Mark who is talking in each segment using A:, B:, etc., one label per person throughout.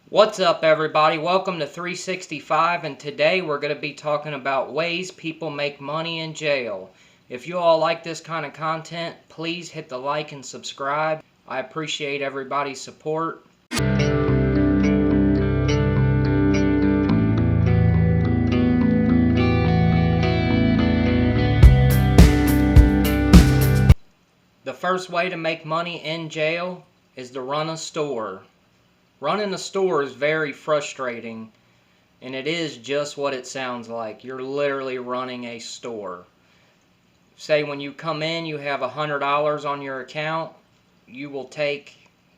A: What's up, everybody? Welcome to 365, and today we're going to be talking about ways people make money in jail. If you all like this kind of content, please hit the like and subscribe. I appreciate everybody's support. The first way to make money in jail is to run a store. Running a store is very frustrating, and it is just what it sounds like. You're literally running a store. Say when you come in, you have $100 on your account. You will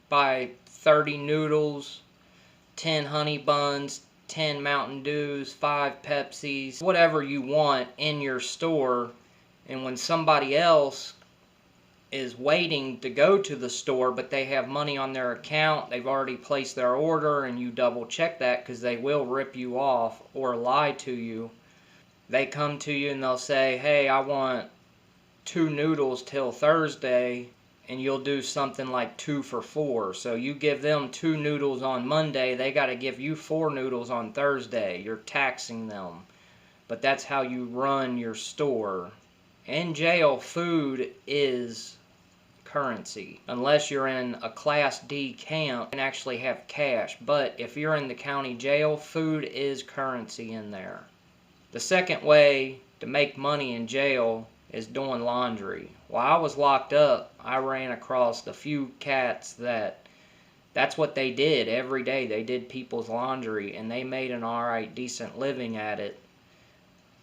A: buy 30 noodles, 10 honey buns, 10 Mountain Dews, 5 Pepsis, whatever you want in your store. And when somebody else is waiting to go to the store, but they have money on their account, they've already placed their order, and you double check that because they will rip you off or lie to you. They come to you and they'll say, hey, I want 2 noodles till Thursday, and you'll do something like 2 for $4. So you give them 2 noodles on Monday, they got to give you 4 noodles on Thursday. You're taxing them. But that's how you run your store. In jail, food is currency. Unless you're in a Class D camp and actually have cash. But if you're in the county jail, food is currency in there. The second way to make money in jail is doing laundry. While I was locked up, I ran across a few cats that's what they did every day. They did people's laundry, and they made an alright, decent living at it.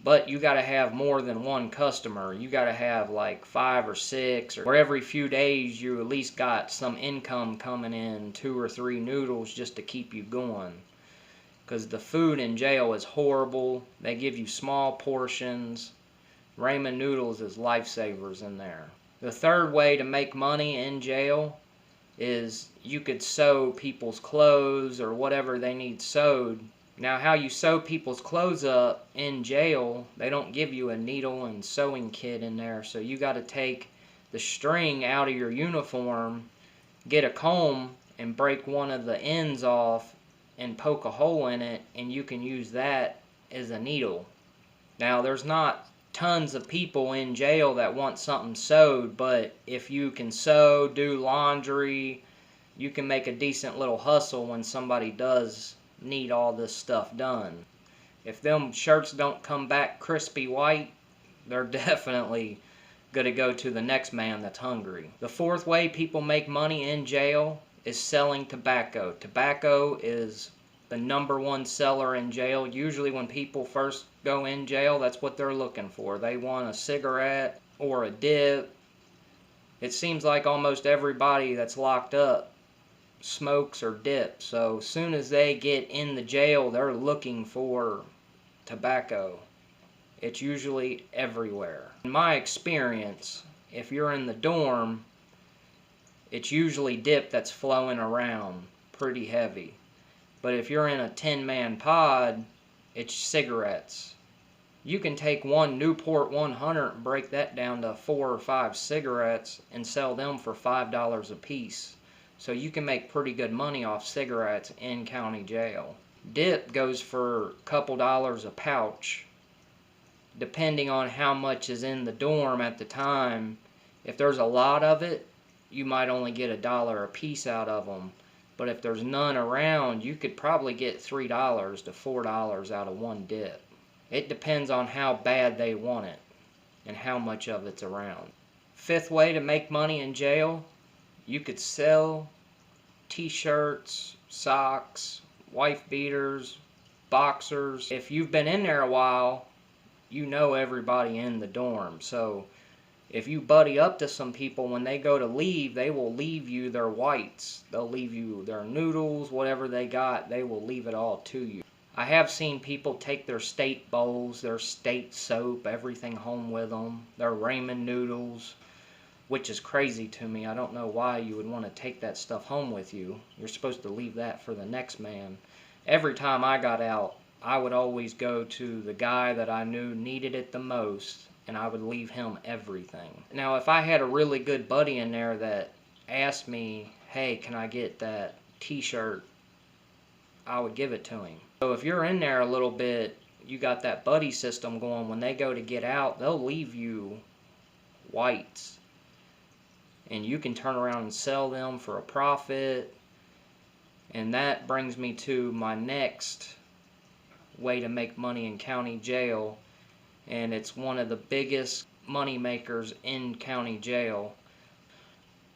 A: But you got to have more than one customer. You got to have like 5 or 6, or every few days you at least got some income coming in, 2 or 3 noodles just to keep you going. Because the food in jail is horrible. They give you small portions. Ramen noodles is lifesavers in there. The third way to make money in jail is you could sew people's clothes or whatever they need sewed. Now, how you sew people's clothes up in jail, they don't give you a needle and sewing kit in there, so you got to take the string out of your uniform, get a comb, and break one of the ends off and poke a hole in it, and you can use that as a needle. Now, there's not tons of people in jail that want something sewed, but if you can sew, do laundry, you can make a decent little hustle when somebody does need all this stuff done. If them shirts don't come back crispy white, they're definitely going to go to the next man that's hungry. The fourth way people make money in jail is selling tobacco. Tobacco is the #1 seller in jail. Usually when people first go in jail, that's what they're looking for. They want a cigarette or a dip. It seems like almost everybody that's locked up smokes or dips. So as soon as they get in the jail, they're looking for tobacco. It's usually everywhere. In my experience, if you're in the dorm, it's usually dip that's flowing around pretty heavy. But if you're in a 10-man pod, it's cigarettes. You can take one Newport 100 and break that down to 4 or 5 cigarettes and sell them for $5 a piece. So you can make pretty good money off cigarettes in county jail. Dip goes for a couple dollars a pouch, depending on how much is in the dorm at the time. If there's a lot of it, you might only get $1 a piece out of them. But if there's none around, you could probably get $3 to $4 out of one dip. It depends on how bad they want it and how much of it's around. Fifth way to make money in jail, you could sell T-shirts, socks, wife beaters, boxers. If you've been in there a while, you know everybody in the dorm. So if you buddy up to some people, when they go to leave, they will leave you their whites. They'll leave you their noodles, whatever they got, they will leave it all to you. I have seen people take their state bowls, their state soap, everything home with them, their ramen noodles, which is crazy to me. I don't know why you would want to take that stuff home with you. You're supposed to leave that for the next man. Every time I got out, I would always go to the guy that I knew needed it the most, and I would leave him everything. Now, if I had a really good buddy in there that asked me, hey, can I get that T-shirt I would give it to him. So if you're in there a little bit, you got that buddy system going, when they go to get out, they'll leave you whites. And you can turn around and sell them for a profit. And that brings me to my next way to make money in county jail. And it's one of the biggest money makers in county jail.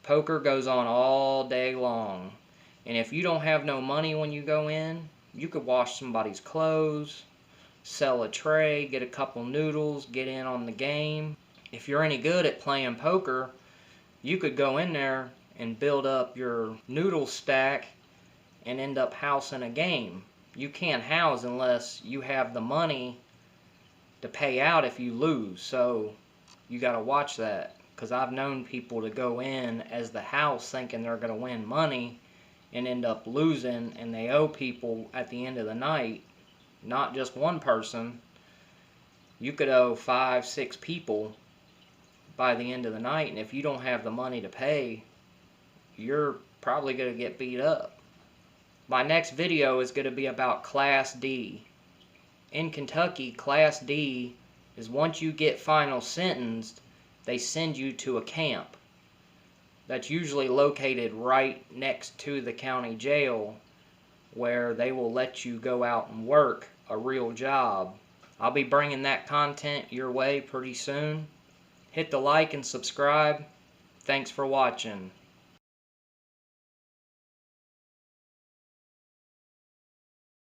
A: Poker goes on all day long. And if you don't have no money when you go in, you could wash somebody's clothes, sell a tray, get a couple noodles, get in on the game. If you're any good at playing poker, you could go in there and build up your noodle stack and end up housing a game. You can't house unless you have the money to pay out if you lose. So you got to watch that, because I've known people to go in as the house thinking they're going to win money and end up losing, and they owe people at the end of the night. Not just one person. You could owe 5, 6 people by the end of the night, and if you don't have the money to pay, you're probably going to get beat up. My next video is going to be about Class D. In Kentucky, Class D is once you get final sentenced, they send you to a camp that's usually located right next to the county jail, where they will let you go out and work a real job. I'll be bringing that content your way pretty soon. Hit the like and subscribe. Thanks for watching.